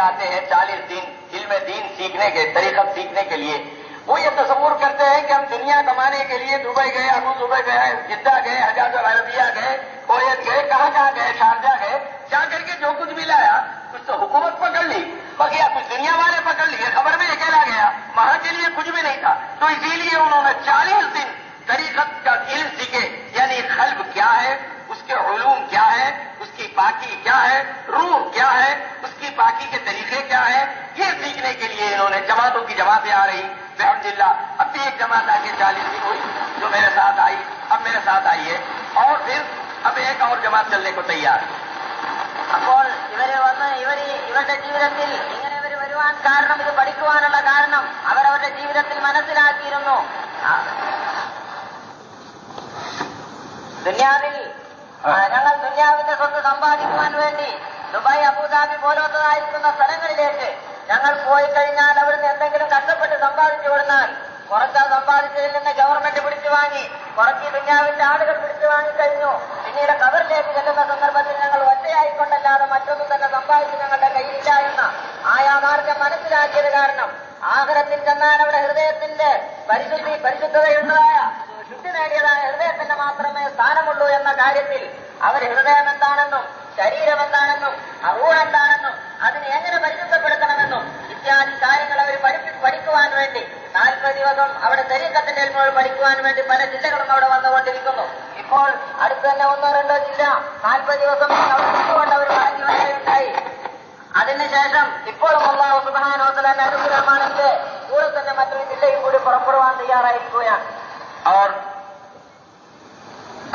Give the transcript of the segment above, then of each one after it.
आते हैं 40 दिन इल्म दीन सीखने के, तरीक़त सीखने के लिए, वो ये तस्वुर करते हैं कि हम दुनिया कमाने के लिए दुबई गए, अबू दुबई गए, जिद्दा गए, हजाज अरबिया गए, कोयत गए, कहाँ कहाँ गए, शारजा गए, जा करके जो कुछ भी लाया कुछ तो हुकूमत पकड़ ली, बकिया कुछ दुनिया वाले पकड़ लिए, खबर में अकेला गया, वहां के लिए कुछ भी नहीं था। तो इसीलिए उन्होंने 40 दिन तरीक़त का इल्म सीखे, यानी क़ल्ब क्या है, उसके उलूम क्या है, उसकी पाकी क्या है, रूह क्या है, उसकी पाकी के तरीके क्या है, ये सीखने के लिए इन्होंने जमातों की जमातें आ रही। अल्हम्दुलिल्लाह अब भी एक जमात आके 40 दिन हुई जो मेरे साथ आई, अब मेरे साथ आई है, और फिर अब एक और जमात चलने को तैयार है। അപ്പോൾ ഇവരുടെ ജീവിതത്തിൽ ഇങ്ങനെ ഇവർ വരുവാൻ കാരണം, ഇത് പഠിക്കുവാനുള്ള കാരണം അവരവരുടെ ജീവിതത്തിൽ മനസ്സിലാക്കിയിരുന്നു. ദുനിയാവിൽ ഞങ്ങൾ ദുനിയാവിന്റെ സ്വത്ത് സമ്പാദിക്കുവാൻ വേണ്ടി ദുബായ്, അബുദാബി പോലത്തതായിരിക്കുന്ന സ്ഥലങ്ങളിലേക്ക് ഞങ്ങൾ പോയി കഴിഞ്ഞാൽ അവിടുന്ന് എന്തെങ്കിലും കഷ്ടപ്പെട്ട് സമ്പാദിച്ചു കൊടുത്താൽ കുറച്ച് സമ്പാദിച്ചതിൽ നിന്ന് ഗവൺമെന്റ് പിടിച്ചു വാങ്ങി, കുറച്ച് ദുനിയാവിന്റെ ആളുകൾ പിടിച്ചു വാങ്ങിക്കഴിഞ്ഞു. പിന്നീട് ഖബറിലേക്ക് ചെല്ലുന്ന സന്ദർഭത്തിൽ ഞങ്ങൾ ഒറ്റയായിക്കൊണ്ടല്ലാതെ മറ്റൊന്നും തന്നെ സമ്പാദിച്ച് ഞങ്ങളുടെ കയ്യിലില്ല എന്ന ആ യാഥാർത്ഥ്യം മനസ്സിലാക്കിയത് കാരണം ആഖിറത്തിൽ ചെന്നാൽ അവിടെ ഹൃദയത്തിന്റെ പരിശുദ്ധതയുള്ളതായ, ശുദ്ധി നേടിയതായ ഹൃദയത്തിന് മാത്രമേ സ്ഥാനമുള്ളൂ എന്ന കാര്യത്തിൽ അവർ ഹൃദയം എന്താണെന്നും ശരീരം എന്താണെന്നും റൂഹ് എന്താണെന്നും അതിനെ എങ്ങനെ പരിശുദ്ധപ്പെടുത്തണമെന്നും ഇത്യാദി കാര്യങ്ങൾ അവർ പഠിക്കുവാൻ വേണ്ടി 40 ദിവസം അവിടെ തരീഖത്തിന്റെ ഇൽമുകൾ പഠിക്കുവാൻ വേണ്ടി പല ജില്ലകളും അവിടെ വന്നുകൊണ്ടിരിക്കുന്നു. ഇപ്പോൾ അടുത്ത് തന്നെ 1-2 ജില്ല 40 ദിവസം അവിടെ നിന്നുകൊണ്ട് അവർ മടങ്ങി വരികയുണ്ടായി. അതിനുശേഷം ഇപ്പോഴും അല്ലാഹു സുബ്ഹാനഹു വ തആല അനുഗ്രഹമാണെന്ന് കൂടെ തന്നെ മറ്റൊരു ജില്ലയും കൂടി പുറപ്പെടുവാൻ തയ്യാറായിരിക്കുകയാണ്. और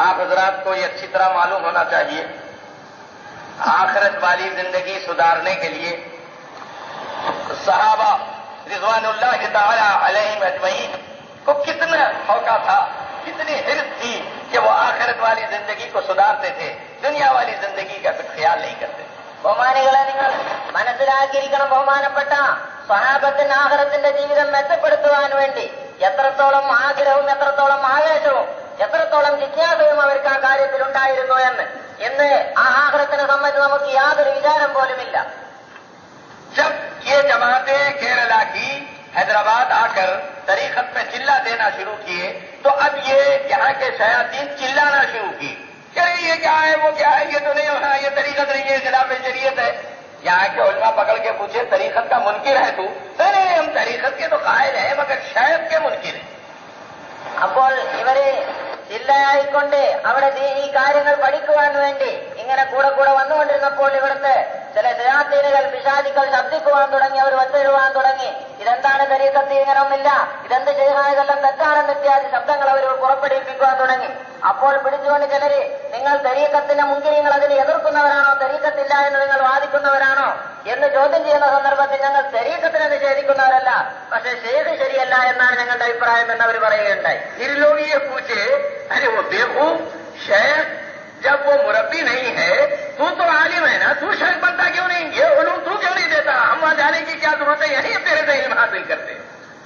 आप हजरात को ये अच्छी तरह मालूम होना चाहिए, आखिरत वाली जिंदगी सुधारने के लिए सहाबा रिज़वानुल्लाह तआला अलैहिम अजमईन को कितना मौका था, कितनी हिर्स थी कि वो आखिरत वाली जिंदगी को सुधारते थे, दुनिया वाली जिंदगी का कुछ ख्याल नहीं करते. ബഹുമാനികളെ, നിങ്ങൾ മനസ്സിലാക്കിയിരിക്കണം, ബഹുമാനപ്പെട്ട സ്വഹാബത്തിന് ആഖിറത്തിന്റെ ജീവിതം മെച്ചപ്പെടുത്തുവാൻ വേണ്ടി എത്രത്തോളം ആഗ്രഹവും എത്രത്തോളം ആവേശവും എത്രത്തോളം ജിജ്ഞാസയും അവർക്ക് ആ കാര്യത്തിൽ ഉണ്ടായിരുന്നു എന്ന്. ഇന്ന് ആ ആഖിറത്തിനെ സംബന്ധിച്ച് നമുക്ക് യാതൊരു വിചാരം പോലുമില്ല. जब ये जमातें केरला की हैदराबाद आकर तरीक़त में चिल्ला देना शुरू किए तो अब ये यहाँ के शयातीन चिल्लाना शुरू की, अरे ये क्या है, वो क्या है, ये तो नहीं होना, ये तरीक़त नहीं है, खिलाफ शरीयत है. यहाँ के उलमा पकड़ के पूछे तरीक़त का मुनकिर है तू? नहीं, हम तरीक़त के तो कायल है मगर शायद के मुनकिर है. അപ്പോൾ ഇവര് ജില്ലയായിക്കൊണ്ട് അവിടെ ഈ കാര്യങ്ങൾ പഠിക്കുവാൻ വേണ്ടി ഇങ്ങനെ കൂടെ കൂടെ വന്നുകൊണ്ടിരുന്നപ്പോൾ ഇവിടുത്തെ ചില ശയാത്തീനുകൾ, പിശാചുക്കൾ ശബ്ദിക്കുവാൻ തുടങ്ങി, അവർ ഒച്ചയിടുവാൻ തുടങ്ങി. ഇതെന്താണ് തരീഖത്ത്, ഇങ്ങനൊന്നില്ല, ഇതെന്ത് ചെയ്യുന്നതെല്ലാം തെറ്റാണെന്ന് ഇത്യാദി ശബ്ദങ്ങൾ അവർ പുറപ്പെടുവിപ്പിക്കുവാൻ തുടങ്ങി. അപ്പോൾ പിടിച്ചുകൊണ്ട് ചിലര്, നിങ്ങൾ തരീഖത്തിന്റെ മുൻകിരിങ്ങൾ അതിനെ എതിർക്കുന്നവരാണോ, തരീഖത്തില്ല എന്ന് നിങ്ങൾ വാദിക്കുന്നവരാണോ എന്ന് ചോദ്യം ചെയ്യുന്ന സന്ദർഭത്തിൽ ഞങ്ങൾ തരീഖത്തിനെ നിഷേധിക്കുന്നവരല്ല, പക്ഷെ ഷെയ്ഖ് ശരിയല്ല എന്നാണ് ഞങ്ങളുടെ അഭിപ്രായം എന്ന് അവർ പറയുകയുണ്ടായി. निर्लोगी पूछे, अरे वो बेवकूफ शेख, जब वो मुरब्बी नहीं है, तू तो आलिम है ना, तू शेख बनता क्यों नहीं, ये उलूम तू क्यों नहीं देता, हम वहां जाने की क्या जरूरत है, यही तेरे से इल्म हासिल करते.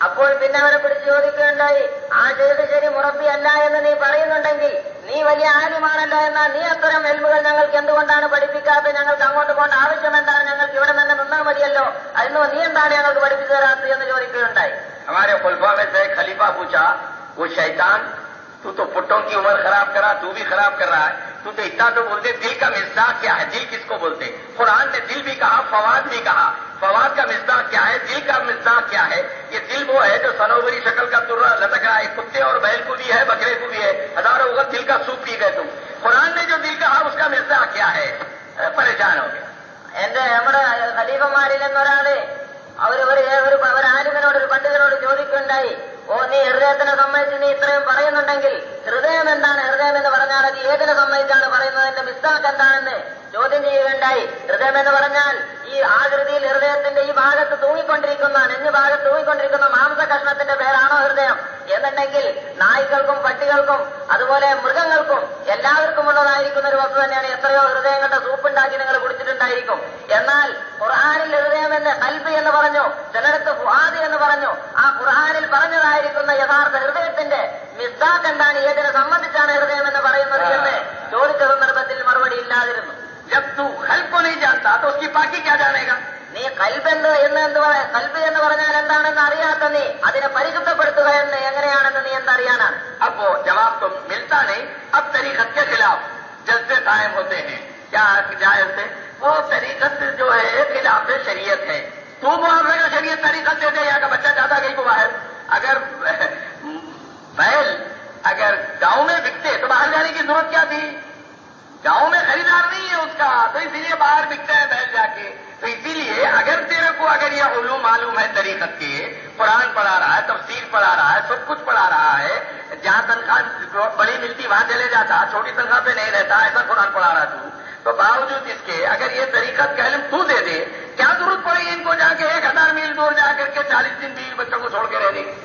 അപ്പോൾ പിന്നെ അവരെ പിടിച്ച് ചോദിക്കുകയുണ്ടായി, ആ ഷെയ്ഖ് ശരി മുറബ്ബി അല്ല എന്ന് നീ പറയുന്നുണ്ടെങ്കിൽ നീ വലിയ ആലിമാണല്ലോ, എന്നാൽ നീ അത്തരം എൽമുകൾ ഞങ്ങൾക്ക് എന്തുകൊണ്ടാണ് പഠിപ്പിക്കാത്തത്, ഞങ്ങൾക്ക് അങ്ങോട്ട് പോകേണ്ട ആവശ്യം എന്താണ്, ഞങ്ങൾക്ക് ഇവിടെ തന്നെ നിന്നാൽ മതിയല്ലോ, അതിനോ നീ എന്താണ് ഞങ്ങൾക്ക് പഠിപ്പിച്ചു തരാത്തത് എന്ന് ചോദിക്കുകയുണ്ടായി. हमारे खुलफा में से खलीफा पूछा, वो शैतान, तू तो पुट्टों की उम्र खराब करा, तू भी खराब कर रहा है, तू तो इतना तो बोलते, दिल का मिज़दाक़ क्या है, दिल किसको बोलते, कुरान ने दिल भी कहा, फवाद भी कहा, फवाद का मिज़दाक़ क्या है, दिल का मिज़दाक़ क्या है, ये दिल वो है जो सनोवरी शक्ल का तुर्रा लटक रहा है, कुत्ते और बैल को भी है, बकरे को भी है, हजारों वक्त दिल का सूप पी गए तुम, कुरान ने जो दिल कहा उसका मिज़दाक़ क्या है, परेशान हो गया. എന്റെ നമ്മുടെ ഖലീഫമാരിൽ എന്നൊരാള് അവർ ആലിമിനോട്, ഒരു പണ്ഡിതനോട് ചോദിക്കുകയുണ്ടായി, ഓ നീ ഹൃദയത്തിനെ സംബന്ധിച്ച് നീ ഇത്രയും പറയുന്നുണ്ടെങ്കിൽ ഹൃദയം എന്താണ്, ഹൃദയം എന്ന് പറഞ്ഞാൽ അത് ഏതിനെ സംബന്ധിച്ചാണ് പറയുന്നതിന്റെ മിസ്താക്ക് എന്താണെന്ന് ചോദ്യം ചെയ്യുകയുണ്ടായി. ഹൃദയം എന്ന് പറഞ്ഞാൽ ഈ ആകൃതിയിൽ ഹൃദയത്തിന്റെ ഈ ഭാഗത്ത് തൂങ്ങിക്കൊണ്ടിരിക്കുന്ന, നെഞ്ഞു ഭാഗത്ത് തൂങ്ങിക്കൊണ്ടിരിക്കുന്ന മാംസ കഷ്ണത്തിന്റെ പേരാണോ ഹൃദയം എന്നുണ്ടെങ്കിൽ നായ്ക്കൾക്കും പട്ടികൾക്കും അതുപോലെ മൃഗങ്ങൾക്കും എല്ലാവർക്കും ഉള്ളതായിരിക്കുന്ന ഒരു വസ്തു തന്നെയാണ്. എത്രയോ ഹൃദയങ്ങളുടെ സൂപ്പുണ്ടാക്കി നിങ്ങൾ കുടിച്ചിട്ടുണ്ടായിരിക്കും. എന്നാൽ ഖുർആനിൽ ഹൃദയം എന്ന് ഖൽബ് എന്ന് പറഞ്ഞു, ചിലടത്ത് ഫുആദ് എന്ന് പറഞ്ഞു. ആ ഖുർആനിൽ പറഞ്ഞതായിരിക്കുന്ന യഥാർത്ഥ ഹൃദയത്തിന്റെ മിസ്താഖ് എന്താണ്, ഏതിനെ സംബന്ധിച്ചാണ് ഹൃദയം എന്ന് പറയുന്നത് എന്ന് ചോദിച്ച സന്ദർഭത്തിൽ മറുപടി ഇല്ലാതിരുന്നു. जब तू खल्क को नहीं जानता तो उसकी पाकी क्या जानेगा, നീ കൽബ് എന്ന് പറഞ്ഞാൽ എന്താണെന്ന് അറിയാത്ത നീ അതിനെ പരിശുദ്ധപ്പെടുത്തുക എന്ന് എങ്ങനെയാണെന്ന് നീ എന്തറിയാനാണ്? അപ്പോ जवाब तो मिलता नहीं। अब तरीकत के खिलाफ जलसे कायम होते हैं। क्या जलसे? वो तरीकत जो है खिलाफ शरीयत है। तू मुआवजा का शरीयत तरीकत दे दे, यहाँ का बच्चा ज्यादा गई को बाहर। अगर बैल अगर गांव में बिकते तो बाहर जाने की जरूरत क्या थी? गांव में खरीदार नहीं है उसका, तो इसीलिए बाहर बिकता है बैल जाके। तो इसीलिए अगर तेरे को अगर यह उलूम मालूम है तरीकत के, कुरान पढ़ा रहा है, तफसीर पढ़ा रहा है, सब कुछ पढ़ा रहा है, जहां तनख्वाह बड़ी मिलती वहां चले जाता, छोटी तनख्वाह पे नहीं रहता, ऐसा कुरान पढ़ा रहा तू, तो बावजूद इसके अगर ये तरीकत का इल्म तू दे दे, क्या जरूरत पड़ेगी इनको जाके 1000 मील दूर जाकर के 40 दिन 20 बच्चों को छोड़ के रहने की?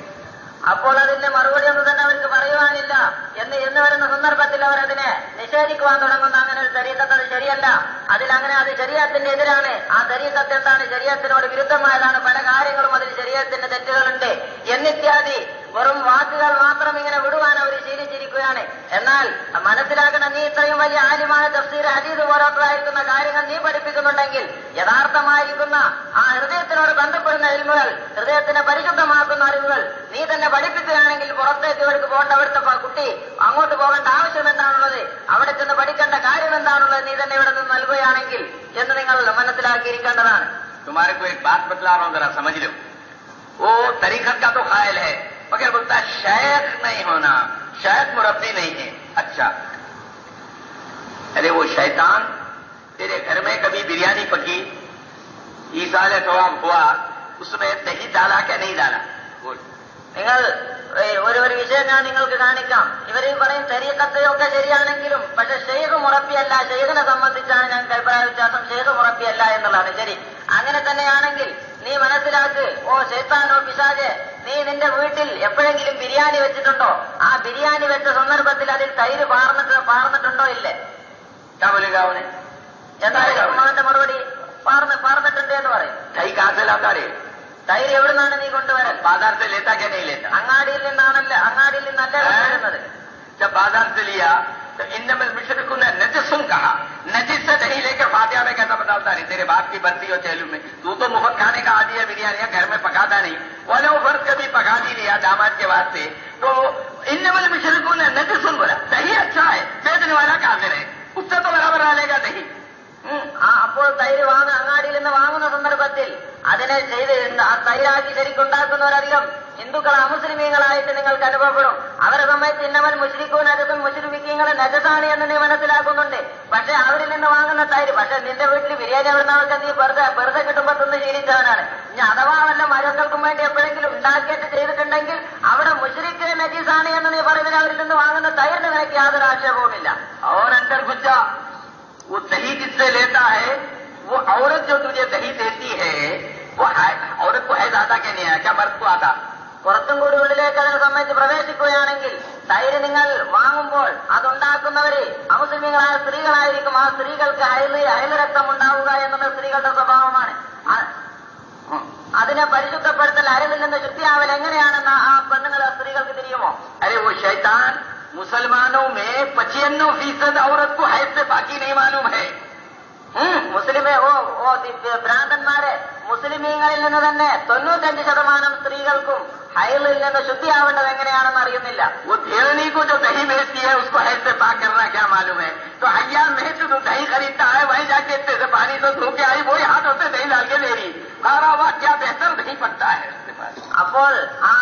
അപ്പോൾ അതിന്റെ മറുപടി ഒന്നും തന്നെ അവർക്ക് പറയുവാനില്ല എന്ന് വരുന്ന സന്ദർഭത്തിൽ അവർ അതിനെ നിഷേധിക്കുവാൻ തുടങ്ങുന്ന അങ്ങനെ ഒരു ശരീഅത്ത് അത് ശരിയല്ല, അത് ശരീഅത്തിന്റെ എതിരാണ്. ആ ശരീഅത്ത് എന്താണ്? ശരീഅത്തിനോട് വിരുദ്ധമായതാണ്. പല കാര്യങ്ങളും അതിൽ ശരീഅത്തിന്റെ തെറ്റുകളുണ്ട് എന്നിത്യാദി വെറും വാക്കുകൾ മാത്രം ഇങ്ങനെ വിടുവാൻ അവർ ശീലിച്ചിരിക്കുകയാണ്. എന്നാൽ മനസ്സിലാക്കണം, നീ ഇത്രയും വലിയ ആലിമാണ്, തഫ്സീർ ഹദീസ് പോലത്തതായിരിക്കുന്ന കാര്യങ്ങൾ നീ പഠിപ്പിക്കുന്നുണ്ടെങ്കിൽ യഥാർത്ഥമായിരിക്കുന്ന ആ ഹൃദയത്തിനോട് ബന്ധപ്പെടുന്ന ഇൽമുകൾ, ഹൃദയത്തിനെ പരിശുദ്ധമാക്കുന്ന അറിവുകൾ നീ തന്നെ പഠിപ്പിക്കുകയാണെങ്കിൽ പുറത്തേക്ക് ഇവർക്ക് പോകേണ്ട, അവിടുത്തെ കുട്ടി അങ്ങോട്ട് പോകേണ്ട ആവശ്യം എന്താണുള്ളത്, അവിടെ ചെന്ന് പഠിക്കേണ്ട കാര്യം എന്താണുള്ളത് നീ തന്നെ ഇവിടെ നിന്ന് നൽകുകയാണെങ്കിൽ എന്ന് നിങ്ങൾ മനസ്സിലാക്കിയിരിക്കേണ്ടതാണ്. तुम्हारे को एक बात बतला रहा हूं, जरा समझ लो। वो तरीकत का तो ख्याल है, मगर बोलता शेख नहीं होना, शेख मुरब्बी नहीं है। अच्छा, अरे वो शैतान तेरे घर में कभी बिरयानी पकी, ईसाल थोड़ा हुआ, उसमें दही डाला क्या नहीं डाला? बोल। നിങ്ങൾ ഒരു വിഷയം ഞാൻ നിങ്ങൾക്ക് കാണിക്കാം. ഇവർ പറയും തരീഖത്തൊക്കെ ശരിയാണെങ്കിലും പക്ഷെ ഷെയ്ഖ് മുറബിയല്ല, ഷെയ്ഖിനെ സംബന്ധിച്ചാണ് ഞങ്ങൾക്ക് അഭിപ്രായ വ്യത്യാസം, ഷെയ്ഖ് മുറബിയല്ല എന്നുള്ളതാണ്. ശരി, അങ്ങനെ തന്നെയാണെങ്കിൽ നീ മനസ്സിലാക്ക്, ഓ ശൈത്താനോ പിശാചേ, നീ നിന്റെ വീട്ടിൽ എപ്പോഴെങ്കിലും ബിരിയാണി വെച്ചിട്ടുണ്ടോ? ആ ബിരിയാണി വെച്ച സന്ദർഭത്തിൽ അതിൽ തൈര് പാർന്നിട്ടുണ്ടോ? ഇല്ലേ? എന്തായാലും ഉമ്മാന്റെ മറുപടി പാർന്നിട്ടുണ്ട് എന്ന് പറയും. തൈര് എവിടുന്നാണ് നീ കൊണ്ടുവരാൻ? बाजार से लेता क्या नहीं लेता? അങ്ങാടിയിൽ നിന്നല്ല കൊണ്ടുവരുന്നത്. जब बाजार से लिया तो इन्नमल मुशरिकून नजसुन कहा, नजिस से दही लेकर फातिहा में कैसा बताता नहीं? तेरे बाप की बर्ती और चेलू में तू तो मुफ्त खाने का आदी है, बिरयानियां घर में पकाता नहीं, वाले वो फर्ज कभी पका दी लिया दामाद के वास्ते, तो इन्नमल मुशरिकून नजसुन बोला, दही अच्छा है, बेचने वाला काफिर है, उससे तो बराबर डालेगा दही। അപ്പോൾ തൈര് അങ്ങാടിയിൽ നിന്ന് വാങ്ങുന്ന സന്ദർഭത്തിൽ അതിനെ ആ തൈരാക്കി ശരിക്കുണ്ടാക്കുന്നവരധികം ഹിന്ദുക്കൾ അമുസ്ലിമീങ്ങളായിട്ട് നിങ്ങൾക്ക് അനുഭവപ്പെടും. അവരെ സംബന്ധിച്ച് ഇന്നവൻ മുശ്രിക്കൂ നജസും മുശ്രിക്കീങ്ങളെ നജസാണ് എന്ന് നീ മനസ്സിലാക്കുന്നുണ്ട്. പക്ഷെ അവരിൽ നിന്ന് വാങ്ങുന്ന തൈര്, പക്ഷെ നിന്റെ വീട്ടിൽ ബിരിയാണി എവിടുന്നവർക്ക് നീ വെറുതെ കിട്ടുമ്പോ തിന്ന് ശീലിച്ചവനാണ്. ഇനി അഥവാ വല്ല മരങ്ങൾക്കും വേണ്ടി എപ്പോഴെങ്കിലും ഉണ്ടാക്കിയിട്ട് ചെയ്തിട്ടുണ്ടെങ്കിൽ അവിടെ മുശ്രിക്ക് നജീസാണ് എന്ന് നീ പറയുന്നത് അവരിൽ നിന്ന് വാങ്ങുന്ന തൈരിന് നിനക്ക് യാതൊരു ആക്ഷേപവുമില്ല. और अंदर गुज्जा वो दही जिससे लेता है, वो औरत जो तुझे दही देती है, वो औरत को है आता क्या नहीं है? क्या मर्द को आता? പുറത്തും കൂടി ഉള്ളിലേക്ക് അതിനെ സംബന്ധിച്ച് പ്രവേശിക്കുകയാണെങ്കിൽ തൈര് നിങ്ങൾ വാങ്ങുമ്പോൾ അതുണ്ടാക്കുന്നവര് അമുസ്ലിമീങ്ങളായ സ്ത്രീകളായിരിക്കും. ആ സ്ത്രീകൾക്ക് അയല് രക്തം ഉണ്ടാവുക എന്നത് സ്ത്രീകളുടെ സ്വഭാവമാണ്. അതിനെ പരിശുദ്ധപ്പെടുത്തൽ, അയലിൽ നിന്ന് ശുദ്ധിയാവൽ എങ്ങനെയാണെന്ന് ആ പെണ്ണുങ്ങൾ സ്ത്രീകൾക്ക് തിരിയുമോ? अरे वो शैतान मुसलमानों में 95% औरत को हैज से बाकी नहीं मालूम है। ഭ്രാന്തന്മാരെ, മുസ്ലിമീങ്ങളിൽ നിന്ന് തന്നെ 95% സ്ത്രീകൾക്കും ഹൈലിൽ നിന്ന് ശുദ്ധിയാവേണ്ടത് എങ്ങനെയാണെന്ന് അറിയുന്നില്ല. वो धेरनी को जो दही बेचती है उसको हैज से पाक करना क्या मालूम है? तो हयार में जो दही खरीदता है वहीं जाके इतने से पानी तो धो के आई, वही हाथों से दही डाल के ले रही, सारा वाह क्या बेहतर दही पकता है उसके पास। അപ്പോൾ ആ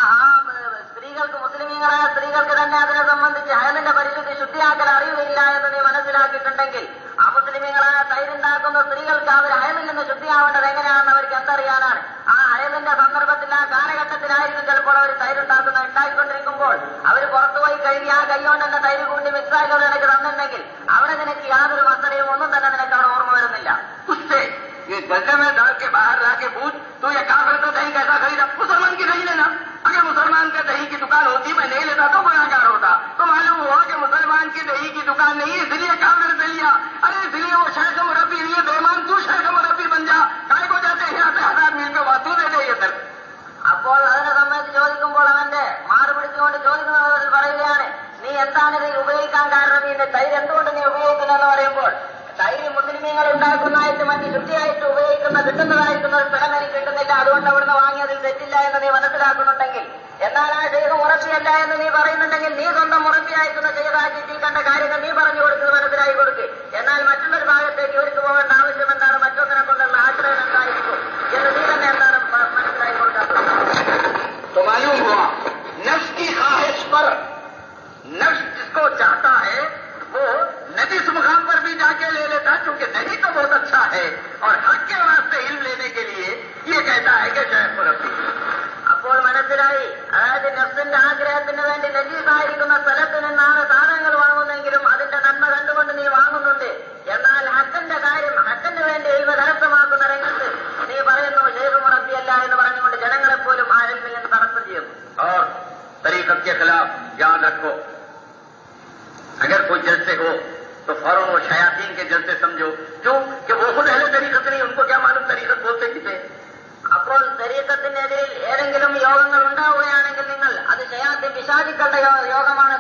സ്ത്രീകൾക്ക്, മുസ്ലിമീങ്ങളായ സ്ത്രീകൾക്ക് തന്നെ അതിനെ സംബന്ധിച്ച് ഹയലിന്റെ പരിശുദ്ധി ശുദ്ധിയാക്കൽ അറിയുകയില്ല എന്ന് നീ മനസ്സിലാക്കിയിട്ടുണ്ടെങ്കിൽ ആ മുസ്ലിമീങ്ങളായ തൈരുണ്ടാക്കുന്ന സ്ത്രീകൾക്ക് അവർ ഹയലിൽ നിന്ന് ശുദ്ധിയാവേണ്ടത് എങ്ങനെയാണെന്ന് അവർക്ക് എന്തറിയാനാണ്? ആ ഹയലിന്റെ സന്ദർഭത്തിൽ, ആ കാലഘട്ടത്തിലായിരിക്കും ചിലപ്പോൾ അവർ ഉണ്ടായിക്കൊണ്ടിരിക്കുമ്പോൾ അവർ പുറത്തുപോയി കഴുകി ആ കൈകൊണ്ട് തന്നെ തൈര് കൂട്ടി മിക്സാക്കി നിനക്ക് തന്നിട്ടുണ്ടെങ്കിൽ അവിടെ നിനക്ക് യാതൊരു മസലയും ഒന്നും തന്നെ നിനക്ക് അവിടെ ഓർമ്മ വരുന്നില്ല. ये गले में डाल के बाहर ला के पूछ, तू ये काफिर तो दही कैसा खरीदा? मुसलमान की दही लेना। अगर मुसलमान के दही की दुकान होती मैं नहीं लेता तो गुनाहगार होता। तो मालूम हुआ कि मुसलमान की दही की दुकान नहीं, इसलिए काफिर से लिया। अरे इसलिए वो शेख मुरब्बी लिए बेईमान, तू शेख मुरब्बी बन जा। काय को जाते हैं 1000 मील पे बात, तू दे दे ये दर। അപ്പോൾ അതിനെ സംബന്ധിച്ച് ചോദിക്കുമ്പോൾ അവന്റെ മാറ് പിടിച്ചുകൊണ്ട് ചോദിക്കുന്നവരിൽ പറയുകയാണ്, നീ എന്താണ് ഇത് ഉപയോഗിക്കാൻ കാരണം? നീ തൈര് എന്തുകൊണ്ട് നീ ഉപയോഗിക്കുന്നു എന്ന് പറയുമ്പോൾ തൈര് മുസ്ലിമീങ്ങൾ ഉണ്ടാക്കുന്നതായിട്ട് മറ്റ് ശുദ്ധിയായിട്ട് ഉപയോഗിക്കുന്ന കിട്ടുന്നതായിരിക്കുന്ന പറയുന്നുണ്ടെങ്കിൽ നീ സ്വന്തം മുറപ്പിയായിരിക്കുന്ന ചെയ്താക്കി നീ കണ്ട കാര്യങ്ങൾ നീ പറഞ്ഞു കൊടുക്കുന്നത് മനസ്സിലായി കൊടുക്ക്. എന്നാൽ മറ്റുള്ളൊരു ഭാഗത്തേക്ക് ഇവർക്ക് പോകേണ്ട ആവശ്യം എന്താണ്, മറ്റൊന്നിനെ കൊണ്ടുള്ള ആശ്രയം എന്തായിരിക്കും എന്ന് നീ തന്നെ എന്താണ് മനസ്സിലായി കൊടുക്കാത്തത്? तो मालूम हुआ नफ्स की ख्वाहिश पर नफ्स जिसको चाहता है वो नबी इस मुकाम पर भी जाके ले लेता, क्योंकि नबी तो बहुत अच्छा है और हक के वास्ते इल्म लेने के लिए ये कहता है कि जय मुरब्बी. അപ്പോൾ മനസ്സിലായി, അതായത് നഫ്സിന്റെ ആഗ്രഹത്തിന് വേണ്ടി നജീസായിരിക്കുന്ന സ്ഥലത്ത് നിന്നാണ് സാധനങ്ങൾ വാങ്ങുന്നെങ്കിലും അതിന്റെ നന്മ കണ്ടുകൊണ്ട് നീ വാങ്ങുന്നുണ്ട്. എന്നാൽ ഹക്കിന്റെ കാര്യം, ഹക്കിന് വേണ്ടി ഇൽമ കരസ്ഥമാക്കുന്ന രംഗത്ത് നീ പറയുന്നു ശൈഖ് മുറബ്ബിയല്ല എന്ന് പറഞ്ഞുകൊണ്ട് ജനങ്ങളെപ്പോലും ആ ഇൽമിൽ നിന്ന് തടസ്സം ചെയ്യുന്നു. और तरीक़त के खिलाफ याद रखो, अगर कोई जलसे हो तो फौरन वो शयातीन के जलसे समझो. क्यों कि वो खुद अहले तरीक़त नहीं, उनको क्या मालूम तरीक़त बोलते किसे. അപ്പോൾ തരീഖത്തിനെതിരിൽ ഏതെങ്കിലും യോഗങ്ങൾ ഉണ്ടാവുകയാണെങ്കിൽ നിങ്ങൾ അത് ശയാത്തി പിശാചുക്കളുടെ യോഗമാണ്,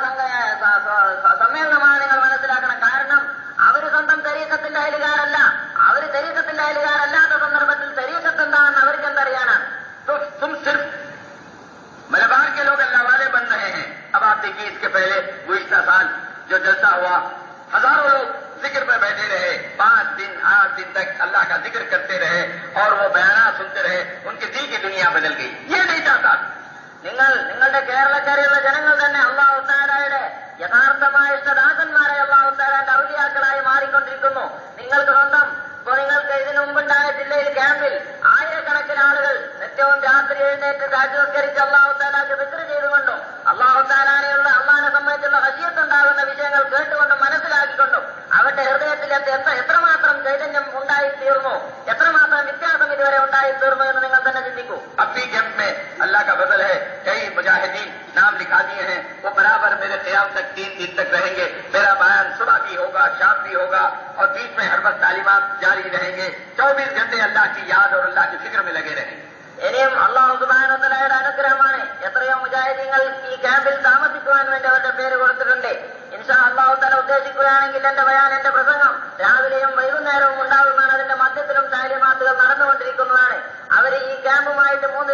സമ്മേളനമാണ് നിങ്ങൾ മനസ്സിലാക്കണം. കാരണം അവര് സ്വന്തം തരീഖത്തിന്റെ അയലുകാരല്ല. അവര് തരീഖത്തിന്റെ അയലുകാരല്ലാത്ത സന്ദർഭത്തിൽ തരീഖത്ത് എന്താണെന്ന് അവർക്ക് എന്തറിയാനാണ്. तो तुम सिर्फ मलबार के लोग अल्लाह वाले बन रहे हैं. अब आप देखिए, इसके पहले गुज़िश्ता साल जो जलसा हुआ, हजारों लोग जिक्र में बैठे रहे, 5 दिन 8 दिन तक अल्लाह का जिक्र करते रहे और वो बयाना सुनते रहे. उनके दिल की दुनिया बदल गई. ये नहीं चाहता. നിങ്ങളുടെ കേരളക്കരയുള്ള ജനങ്ങൾ തന്നെ അല്ലാഹു തആലയുടെ യഥാർത്ഥമായ ഇഷ്ടദാസന്മാരെ അല്ലാഹു തആലയുടെ ഔലിയാക്കളായി മാറിക്കൊണ്ടിരിക്കുന്നു. നിങ്ങൾക്ക് സ്വന്തം, ഇപ്പോൾ നിങ്ങൾക്ക് ഇതിനു മുമ്പുണ്ടായ ജില്ലയിൽ ക്യാമ്പിൽ ആയിരക്കണക്കിന് ആളുകൾ നിത്യവും രാത്രി എഴുന്നേറ്റ് കാഴ്ചവൽക്കരിച്ച് അല്ലാഹു തആലക്ക് ദിക്ർ ചെയ്തുകൊണ്ടും അല്ലാഹു തആലയുടെ അള്ളാഹിനെ സംബന്ധിച്ചുള്ള ഹശിയത്തുണ്ടാകുന്ന വിഷയങ്ങൾ കേട്ടുകൊണ്ടും മനസ്സിലാക്കിക്കൊണ്ടും അവരുടെ ഹൃദയത്തിൽ എത്രമാത്രം ചൈതന്യം ഉണ്ടായിത്തീർന്നു, എത്രമാത്രം വ്യത്യാസം ഇതുവരെ ഉണ്ടായിത്തീർന്നു എന്ന് നിങ്ങൾ തന്നെ ചിന്തിക്കൂ. अपनी कैंप में अल्लाह का बदल है. कई मुजाहिदीन नाम लिखा दिए हैं, वो बराबर मेरे क़याम तक 3 दिन तक रहेंगे. मेरा बयान सुबह भी होगा, शाम भी होगा और बीच में हर वक्त तालीमात जारी रहेंगे. 24 घंटे अल्लाह की याद और अल्लाह की फिक्र में लगे रहेंगे. ഇനിയും അല്ലാഹു സുബ്ഹാനഹു വ തആലയുടെ അനുഗ്രഹമാണ്. എത്രയോ മുജാഹിദീങ്ങൾ ഈ ക്യാമ്പിൽ താമസിക്കുവാൻ വേണ്ടി അവരുടെ പേര് കൊടുത്തിട്ടുണ്ട്. ഇൻഷാ അല്ലാഹു തആല ഉദ്ദേശിക്കുകയാണെങ്കിൽ എന്റെ ബയാൻ, എന്റെ പ്രസംഗം രാവിലെയും വൈകുന്നേരവും ഉണ്ടാകുന്നതാണ്. അതിന്റെ മധ്യത്തിലും താലിമാത്തുകൾ നടന്നുകൊണ്ടിരിക്കുന്നതാണ്. അവർ ഈ ക്യാമ്പുമായിട്ട് 3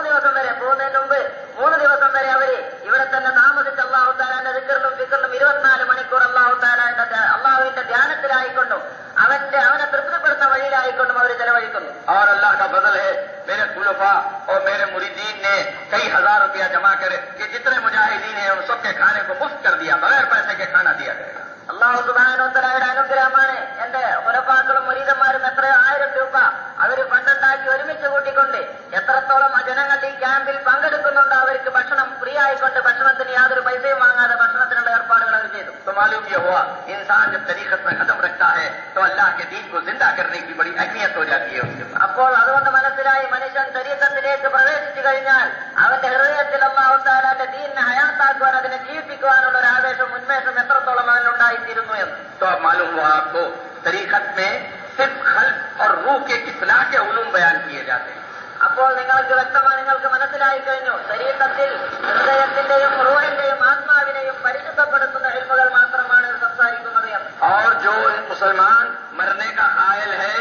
ദിവസം വരെ പോകുന്നതിന് മുമ്പ് 3 ദിവസം വരെ അവര് ഇവിടെ തന്നെ താമസിച്ച് അല്ലാഹു തആലയുടെ ദിക്റിലും ഫിക്റിലും 24 മണിക്കൂർ അല്ലാഹുവിന്റെ ധ്യാനത്തിലായിക്കൊണ്ടും അവനെ തൃപ്തിപ്പെടുന്ന വഴിയിലായിക്കൊണ്ടും അവർ ചെലവഴിക്കുന്നു. और अल्लाह का बदल है, मेरे खुलफा और मेरे मुरीदीन ने कई हजार रुपया जमा करे कि जितने मुजाहिदीन हैं उन सबके खाने को मुफ्त कर दिया, बगैर पैसे के खाना दिया गया. അല്ലാഹു സുബ്ഹാനഹു വ തആലയുടെ അനുഗ്രഹമാണ്. എന്റെ ഖുലഫാക്കളും മുരീദന്മാരും എത്രയോ 1000 രൂപ അവര് ഫണ്ടുണ്ടാക്കി ഒരുമിച്ച് കൂട്ടിക്കൊണ്ട് എത്രത്തോളം ജനങ്ങൾ ഈ ക്യാമ്പിൽ പങ്കെടുക്കുന്നുണ്ടോ അവർക്ക് ഭക്ഷണം ഫ്രീ ആയിക്കൊണ്ട് ഭക്ഷണത്തിന് യാതൊരു പൈസയും വാങ്ങാതെ ഭക്ഷണത്തിനുള്ള ഏർപ്പാടുകൾ അവർ ചെയ്തു. तो मालूम ये हुआ, इंसान जब तरीक़त में कदम रखता है तो अल्लाह के दीन को जिंदा करने की बड़ी अहमियत हो जाती है उसके पास. അപ്പോൾ അതുകൊണ്ട് മനസ്സിലായി, മനുഷ്യൻ തരീഖത്തിലേക്ക് പ്രവേശിച്ചു കഴിഞ്ഞാൽ അവന്റെ ഹൃദയത്തിൽ അല്ലാഹു തആലയുടെ ദീനിനെ ഹയാത്താക്കുവാൻ, അതിനെ ജീവിപ്പിക്കുവാനുള്ള ഒരു ആവേശം, ഉന്മേഷം എത്രത്തോളം അവനുണ്ടായിത്തീരുന്നു എന്ന്. तो अब मालूम हुआ आपको, तरीक़त में सिर्फ क़ल्ब और रूह के इस्लाह के उलूम बयान किए जाते हैं. അപ്പോൾ നിങ്ങൾക്ക് മനസ്സിലായി കഴിഞ്ഞു, തരീഖത്തിൽ ഹൃദയത്തിന്റെയും റൂഹിന്റെയും ആത്മാവിനെയും പരിശുദ്ധപ്പെടുത്തുന്ന ഇൽമുകൾ മാത്രമാണ് സംസാരിക്കുന്നത് എന്ന്. और जो मुसलमान मरने का क़ाइल है,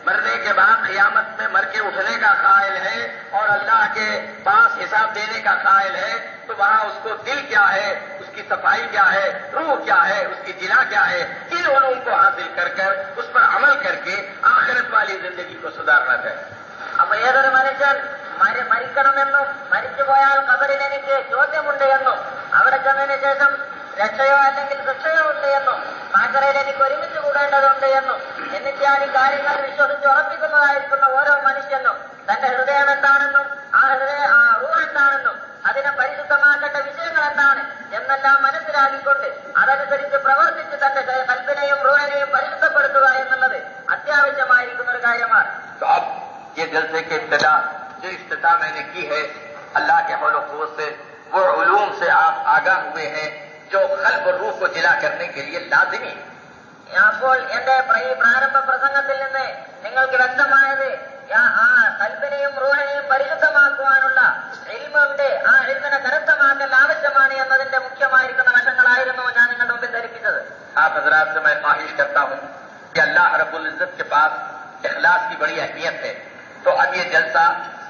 मरने के बाद क़यामत में मर के उठने का क़ाइल है और अल्लाह के पास हिसाब देने का क़ाइल है, तो वहां उसको दिल क्या है, उसकी सफाई क्या है, रूह क्या है, उसकी जिला क्या है, इन उलूम को हासिल कर उस पर अमल करके आखिरत वाली जिंदगी को सुधारना चाहिए. അപ്പൊ ഏതൊരു മനുഷ്യൻ മരിക്കണമെന്നും മരിച്ചുപോയാൽ ഖബറിൽ എനിക്ക് ചോദ്യമുണ്ട് എന്നും അവിടെ ചെന്നതിന് ശേഷം രക്ഷയോ അല്ലെങ്കിൽ ശിക്ഷയോ ഉണ്ട് എന്നും മാക്കറയിൽ എനിക്ക് ഒരുമിച്ച് കൂടേണ്ടതുണ്ട് എന്നും എന്നിത്യാദി കാര്യങ്ങൾ വിശ്വസിച്ച് ഉറപ്പിക്കുന്നതായിരിക്കുന്ന ഓരോ മനുഷ്യനും തന്റെ ഹൃദയം എന്താണെന്നും ആ റൂഹ് എന്താണെന്നും അതിനെ പരിശുദ്ധമാക്കേണ്ട വിഷയങ്ങൾ എന്താണ് എന്നെല്ലാം മനസ്സിലാക്കിക്കൊണ്ട് അതനുസരിച്ച് പ്രവർത്തിച്ച് തന്റെ കൽപ്പിനെയും റൂഹിനെയും പരിശുദ്ധപ്പെടുത്തുക എന്നുള്ളത് അത്യാവശ്യമായിരിക്കുന്ന ഒരു കാര്യമാണ്. ये जलसे की इब्तिदा जो इफ्तिताह मैंने की है, अल्लाह के हौल क़ुव्वत से, वो उलूम से आप आगाह हुए हैं जो क़ल्ब और रूह को जिला करने के लिए लाज़िमी है. അപ്പോൾ എന്റെ ഈ പ്രാരംഭ പ്രസംഗത്തിൽ നിന്ന് നിങ്ങൾക്ക് വ്യക്തമായത് ആ കൽപ്പിനെയും റൂഹിനെയും പരിശുദ്ധമാക്കുവാനുള്ള ഇൽമുണ്ട്, ആ ഇൽമിനെ കരുത്തമാക്കൽ ആവശ്യമാണ് എന്നതിന്റെ മുഖ്യമായിരിക്കുന്ന വശങ്ങളായിരുന്നു ഞാൻ നിങ്ങളുടെ മുമ്പിൽ ധരിപ്പിച്ചത്. आप हज़रात से मैं ख्वाहिश करता हूँ कि अल्लाह रब्बुल इज़्ज़त के पास इखलास की बड़ी अहमियत है. तो अब ये जलसा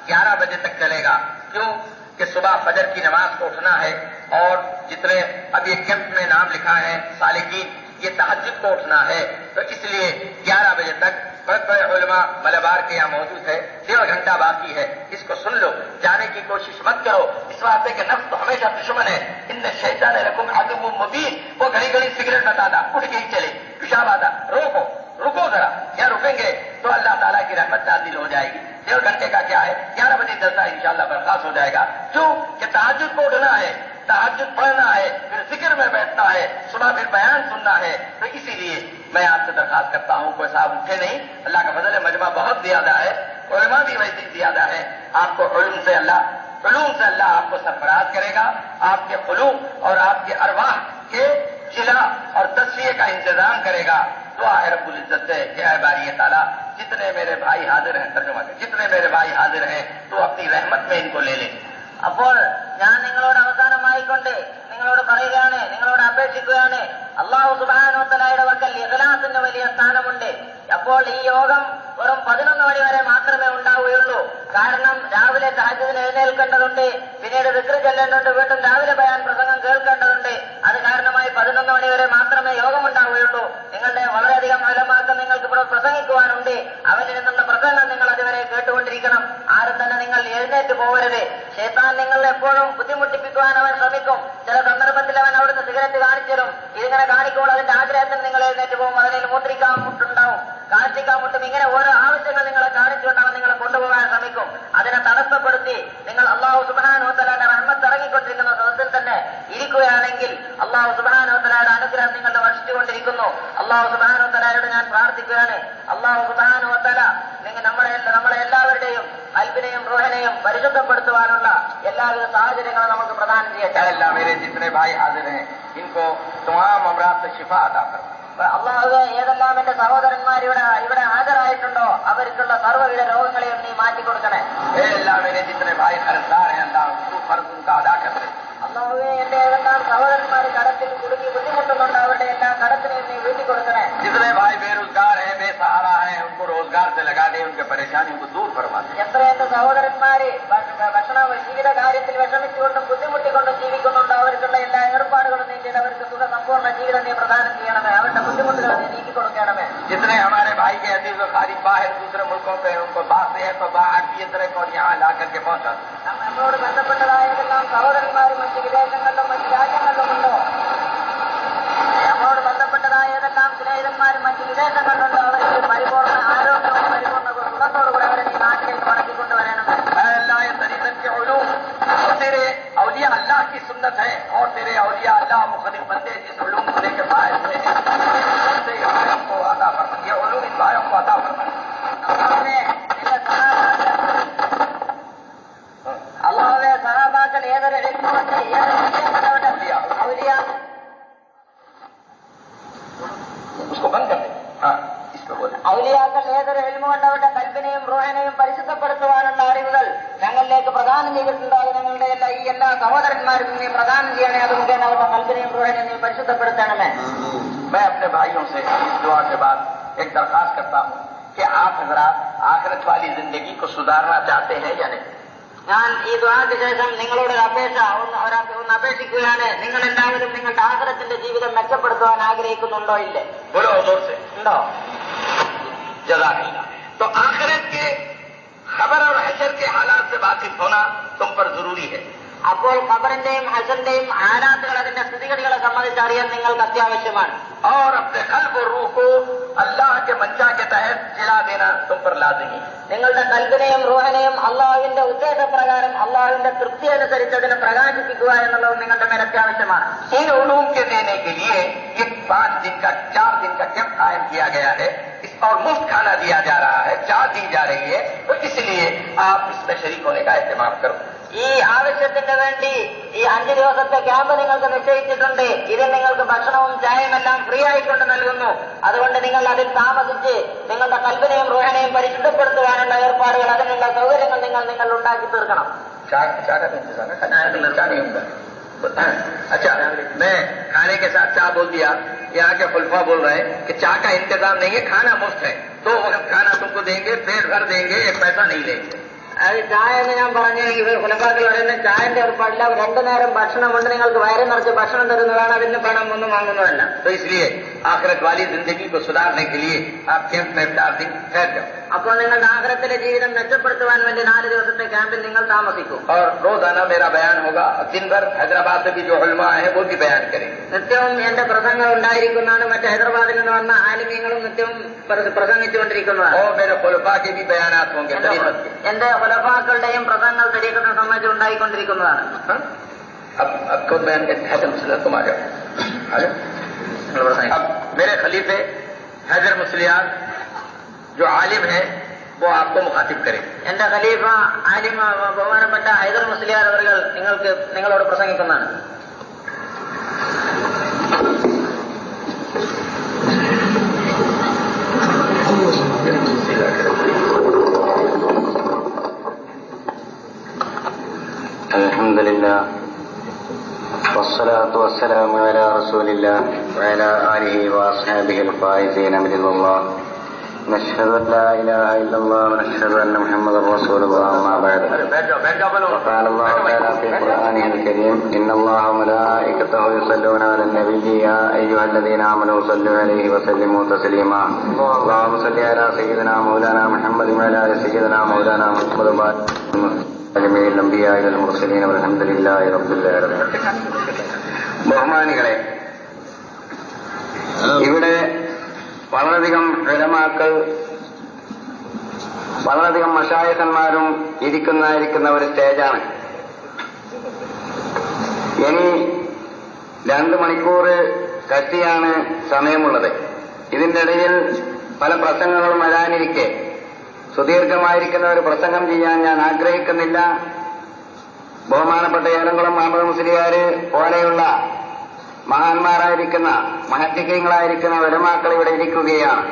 11 बजे तक चलेगा. क्यों कि सुबह फजर की नमाज को उठना है, और जितने अब ये कैंप में नाम लिखा है सालिकीन, ये तहज्जुद को उठना है। तो इसलिए 11 बजे तक बड़े उलमा मलबार के यहाँ मौजूद है, 1.5 घंटा बाकी है, इसको सुन लो, जाने की कोशिश मत करो। इस वास्ते के नफ्स तो हमेशा दुश्मन है। इन्ने शैतान लकुम अदुव्वुम मुबीन, वो घड़ी घड़ी सिगरेट बताता, उठ के ही चले, पेशाब आता, रुको जरा, या रुकेंगे तो अल्लाह ताला की रहमत नाज़िल हो जाएगी। 1.5 घंटे का क्या है, 11 बजे चलता है, इंशाअल्लाह बर्खास्त हो जाएगा। क्यों कि तहज्जुद को उठना है, तहज्जुद पढ़ना है, फिर जिक्र में बैठना है, सुबह फिर बयान सुनना है। तो इसीलिए मैं आपसे दरखास्त करता हूं, कोई साहब उठे नहीं, अल्लाह का फजल है, मजमा बहुत ज्यादा है, उलमा भी वैसे ही ज्यादा है। आपको उलूम से अल्लाह आपको सरफराज करेगा, आपके कुलूब और आपके अरवाह के जिला और तस्फिये का इंतजाम करेगा। दुआ है रब्बुल इज्जत से कि ऐ बारी ताला, जितने मेरे भाई हाजिर हैं, तर्जुमा कर, जितने मेरे भाई हाजिर हैं तो अपनी रहमत में इनको ले ले। അപ്പോൾ ഞാൻ നിങ്ങളോട് അവസാനമായിക്കൊണ്ട് നിങ്ങളോട് പറയുകയാണ്, നിങ്ങളോട് അപേക്ഷിക്കുകയാണ്, അല്ലാഹു സുബ്ഹാനഹു വ തആലയുടെ വക്കൽ ഇഖ്ലാസിന് വലിയ സ്ഥാനമുണ്ട്. അപ്പോൾ ഈ യോഗം വെറും 11 മണി വരെ മാത്രമേ ഉണ്ടാവുകയുള്ളൂ. കാരണം രാവിലെ തഹജ്ജുദിന് എഴുന്നേൽക്കേണ്ടതുണ്ട്, പിന്നീട് ദിക്ർ ചൊല്ലേണ്ടതുണ്ട്, വീണ്ടും രാവിലെ ബയാൻ പ്രസംഗം കേൾക്കേണ്ടതുണ്ട്. അത് കാരണമായി 11 മണി വരെ മാത്രമേ യോഗം ഉണ്ടാവുകയുള്ളൂ. നിങ്ങളുടെ വളരെയധികം ഉലമാക്കൾ നിങ്ങൾക്ക് പ്രസംഗിക്കുവാനുണ്ട്. അവരിൽ നിന്നുള്ള പ്രസംഗം നിങ്ങൾ അതുവരെ കേട്ടുകൊണ്ടിരിക്കണം. ആരും തന്നെ നിങ്ങൾ എഴുന്നേറ്റ് പോകരുത്. ശൈത്താൻ നിങ്ങൾ എപ്പോഴും ബുദ്ധിമുട്ടിപ്പിക്കുവാൻ അവൻ ശ്രമിക്കും. ചില സന്ദർഭത്തിൽ അവൻ അവിടുന്ന് സിഗരറ്റ് കാണിച്ചിരും. ഇതിങ്ങനെ കാണിക്കുമ്പോൾ അതിന്റെ ആഗ്രഹത്തിൽ നിങ്ങൾ എഴുന്നേറ്റ് പോകും. അതിൽ മൂത്രിക്കാൻ മുട്ടുണ്ടാവും, കാഴ്ചക്കാൻ മുട്ടും, ഇങ്ങനെ ഓരോ ആവശ്യങ്ങൾ നിങ്ങളെ കാണിച്ചുകൊണ്ട് അവൻ നിങ്ങളെ കൊണ്ടുപോകാൻ ശ്രമിക്കും. അതിനെ തടസ്സപ്പെടുത്തി നിങ്ങൾ അല്ലാഹു സുബ്ഹാനഹു വ തആലയുടെ റഹ്മത്ത് ഇറങ്ങിക്കൊണ്ടിരിക്കുന്ന സദസ്സിൽ തന്നെ ഇരിക്കുകയാണെങ്കിൽ അല്ലാഹു സുബ്ഹാനഹു വ തആലയുടെ അനുഗ്രഹം നിങ്ങളുടെ വർഷിച്ചുകൊണ്ടിരിക്കുന്നു. അല്ലാഹു സുബ്ഹാനഹു വ തആലയോട് ഞാൻ പ്രാർത്ഥിക്കുകയാണ്, അല്ലാഹു സുബ്ഹാനഹു വ തആല നമ്മളെ എല്ലാവരുടെയും ഖൽബിനെയും റൂഹിനെയും പരിശുദ്ധപ്പെടുത്തുവാനുള്ള എല്ലാവിധ സാഹചര്യങ്ങളും നമുക്ക് പ്രദാനം ചെയ്യട്ടെ. अल्लाह मेरे जितने भाई हाजिर हैं इनको तमाम अमराज से शिफा अता कर। അള്ളാഹുവേ, ഏതെല്ലാം എന്റെ സഹോദരന്മാർ ഇവിടെ ഹാജരായിട്ടുണ്ടോ അവർക്കുള്ള സർവ്വവിധ രോഗങ്ങളെയും നീ മാറ്റിക്കൊടുക്കണേ. अल्लाह मेरे जितने भाई कर्जदार हैं अल्लाह तू फर्ज उनका अदा कर दे। അള്ളാഹുവേ, എന്റെ ഏതെല്ലാം സഹോദരന്മാർ കടത്തിൽ കുടുങ്ങി ബുദ്ധിമുട്ടുന്നുണ്ട് അവരുടെ എല്ലാ കടത്തിനെയും നീ വീട്ടിൽ കൊടുക്കണേ. जितने भाई बेरोजगार हैं, बेसहारा हैं, उनको रोजगार से लगा दे, उनके परेशानियों को दूर फरमा दे। എത്രയെത്ര സഹോദരന്മാര് ജീവിത കാര്യത്തിൽ വിഷമിച്ചുകൊണ്ടും ബുദ്ധിമുട്ടിക്കൊണ്ടും ജീവിക്കുന്നുണ്ട് അവർക്കുള്ള എല്ലാ ഏർപ്പാടുകളും നീ ചെയ്ത് അവർക്ക് സുഖസമ്പൂർണ്ണ ജീവിതം നീ പ്രദാനം ചെയ്യണമേ. അവരുടെ ബുദ്ധിമുട്ടുകൾ നീ നീക്കി കൊടുക്കണമേ. जितने हमारे भाई के अजीज व खारिज बाहर दूसरे मुल्कों पे उनको बात है तो बाहर की तरह को यहाँ ला करके पहुंचा നമ്മളോട് ബന്ധപ്പെട്ടതായ ഏതെല്ലാം സഹോദരന്മാരും മറ്റ് വിദേശങ്ങളിലും മറ്റ് രാജ്യങ്ങളിലുമുണ്ടോ, നമ്മളോട് ബന്ധപ്പെട്ടതായ ഏതെല്ലാം സ്നേഹിതന്മാരും മറ്റ് വിദേശങ്ങളിലുണ്ടോ അവർക്ക് പരിപൂർണ്ണ ആരോഗ്യവും പരിപൂർണ്ണ സുഖത്തോടുകൂടി അവരെ നീ നാട്ടിലേക്ക് മടക്കിക്കൊണ്ടുവരണമേ. तेरे औलिया अल्लाह की सुन्नत है और तेरे औलिया अल्लाह मुख्तलिफ बंदे जिस उलूम को लेकर बाहर हुए हैं उनसे भाइयों को अता फरमा, ये उलूम इन भाइयों को अता फरमा। അള്ളാഹുവേ, സഹാബാക്കൾ ഏതൊരു ഇൽമുകൊണ്ട് ഏതൊരു ഔലിയ उसको बंद कर दे। हाँ, इसको बोले ഔലിയാക്കൾ ഏതൊരു ഇൽമുകൊണ്ട് അവരുടെ കൽബിനെയും റൂഹിനെയും പരിശുദ്ധപ്പെടുത്തുവാനുള്ള അറിവുകൾ ഞങ്ങളിലേക്ക് പ്രദാനം ചെയ്തിട്ടുണ്ടോ അത് ഞങ്ങളുടെ എല്ലാ സഹോദരന്മാരും നീ പ്രദാനം ചെയ്യണേ. അത് മുഖേന അവരുടെ കൽബിനെയും റൂഹിനെയും നീ പരിശുദ്ധപ്പെടുത്തണമേ. मैं अपने भाइयों से इस दुआ के बाद एक दरखास्त करता हूँ कि आप हजरात आखिरत वाली जिंदगी को सुधारना चाहते हैं या नहीं। ഞാൻ ഈ ദുആക്ക് ശേഷം നിങ്ങളോട് ഒന്ന് അപേക്ഷിക്കുകയാണ്, നിങ്ങൾ എല്ലാവരും നിങ്ങളുടെ ആഖിറത്തിന്റെ ജീവിതം മെച്ചപ്പെടുത്തുവാൻ ആഗ്രഹിക്കുന്നുണ്ടോ ഇല്ലേ? बोलो जोर से। ഉണ്ടോ? जज़ाकल्लाह। तो आखिरत के खबर और हशर के हालात से वाकिफ होना तुम पर जरूरी है। അപ്പോൾ ഖബറിന്റെയും ഹശറിന്റെയും ആരാത്തുകൾ അതിന്റെ സ്ഥിതിഗതികളെ സംബന്ധിച്ച് അറിയാൻ നിങ്ങൾക്ക് അത്യാവശ്യമാണ്. और अपने क़ल्ब और रूह को अल्लाह के मंशा के तहत जिला देना तुम पर लाज़िमी। നിങ്ങളുടെ കൽബിനെയും റൂഹിനെയും അള്ളാഹുവിന്റെ ഉദ്ദേശപ്രകാരം അള്ളാഹുവിന്റെ തൃപ്തി അനുസരിച്ച് അതിനെ പ്രകാശിപ്പിക്കുക എന്നുള്ളത് നിങ്ങളുടെ മേൽ അത്യാവശ്യമാണ്. इन उलूम के देने के लिए ये 4 दिन का कैंप कायम किया गया है, इस और मुफ्त खाना दिया जा रहा है, चाय दी जा रही है, तो इसलिए आप इसमें शरीक होने का एहतमाम करो। ഈ ആവശ്യത്തിന് വേണ്ടി ഈ 5 ദിവസത്തെ ക്യാമ്പ് നിങ്ങൾക്ക് നിശ്ചയിച്ചിട്ടുണ്ട്. ഇതിൽ നിങ്ങൾക്ക് ഭക്ഷണവും ചായയും എല്ലാം ഫ്രീ ആയിക്കൊണ്ട് നൽകുന്നു. അതുകൊണ്ട് നിങ്ങൾ അതിൽ താമസിച്ച് നിങ്ങളുടെ കൽബിനെയും റൂഹിനെയും പരിശുദ്ധപ്പെടുത്തുവാനുള്ള ഏർപ്പാടുകൾ, അതിനുള്ള സൗകര്യങ്ങൾ നിങ്ങൾ ഉണ്ടാക്കി തീർക്കണം. अच्छा, मैं खाने के साथ चाय बोल दिया, यहाँ के खुलफा बोल रहे हैं कि चाय का इंतजाम नहीं है, खाना मुफ्त है, 2 वक्त खाना तुमको देंगे, पेट भर देंगे, 1 पैसा नहीं लेंगे। അത് ചായ എന്ന് ഞാൻ പറഞ്ഞ ഖുലഫാക്കൾ പറയുന്ന ചായന്റെ ഏർപ്പാടില്ല. 2 നേരം ഭക്ഷണമുണ്ട്, നിങ്ങൾക്ക് വയറ് നിറച്ച് ഭക്ഷണം തരുന്നതാണ്, അതിന് പണം ഒന്നും വാങ്ങുന്നതല്ല. तो इसलिए आखिरत वाली जिंदगी को सुधारने के लिए आप कैंप में 4 दिन ठहर जाओ. അപ്പോൾ നിങ്ങളുടെ ആഖിറത്തിലെ ജീവിതം മെച്ചപ്പെടുത്തുവാൻ വേണ്ടി 4 ദിവസത്തെ ക്യാമ്പിൽ നിങ്ങൾ താമസിക്കും. और रोजाना मेरा बयान होगा. दिन भर हैदराबाद से भी जो उलमा है वो भी बयान करेंगे. നിത്യവും എന്റെ പ്രസംഗം ഉണ്ടായിരിക്കുന്നതാണ്. മറ്റ് ഹൈദരാബാദിൽ നിന്ന് വന്ന ആലിമീങ്ങളും നിത്യവും പ്രസംഗിച്ചുകൊണ്ടിരിക്കുന്നതാണ്. और मेरे खुलफा के भी बयानात होंगे. എന്റെ ഖുലഫാക്കളുടെയും പ്രസംഗങ്ങൾ തരീഖത്തിനെ സംബന്ധിച്ച് ഉണ്ടായിക്കൊണ്ടിരിക്കുന്നതാണ്. अब खुद बयान करते हैं. तुम आ जाओ. अब मेरे खलीफे हैदर मुस्लियार जो आलिम है वो आपको मुखातिब करें. എന്റെ ഖലീഫ ആലിം ബഹുമാനപ്പെട്ട ഹൈദർ മുസ്ലിയാർ അവർ നിങ്ങളോട് പ്രസംഗിക്കുന്നതാണ്. അൽഹംദുലില്ലാഹ് വസ്സലാത്തു വസ്സലാമു അലാ റസൂലില്ലാഹ് വഅലാ ആലിഹി വഅസ്ഹാബിഹിൽ ഫായിസീന ബില്ലാഹ് നശ്ഹദു അൻ ലാ ഇലാഹ ഇല്ലല്ലാഹ് വനശ്ഹദു അന്ന മുഹമ്മദർ റസൂലുള്ളാഹ് അമ്മാ ബഅദ് وقال الله تعالى في قرآنه الكريم إن الله وملائكته يصلون على النبي يا أيها الذين آمنوا صلوا عليه وسلموا تسليما اللهم صل على سيدنا مولانا محمد وعلى آل سيدنا مولانا محمد جميع الأنبياء والمرسلين والحمد لله رب العالمين. ബഹുമാനികളെ, ഇവിടെ വളരെയധികം ഉലമാക്കൾ, വളരെയധികം മശായിഖന്മാരും ഇരിക്കുന്ന ഒരു സ്റ്റേജാണ്. ഇനി 2 മണിക്കൂർ കഷ്ടിയാണ് സമയമുള്ളത്. ഇതിന്റെ ഇടയിൽ പല പ്രസംഗങ്ങളും വരാനിരിക്കെ സുദീർഘമായിരിക്കുന്ന ഒരു പ്രസംഗം ചെയ്യാൻ ഞാൻ ആഗ്രഹിക്കുന്നില്ല. ബഹുമാനപ്പെട്ട ഏലംകുളം മുഹമ്മദ് മുസ്ലിയാര് പോലെയുള്ള മഹാന്മാരായിരിക്കുന്ന മഹദ്ദിഖീങ്ങളായിരിക്കുന്ന ഉലമാക്കൾ ഇവിടെ ഇരിക്കുകയാണ്.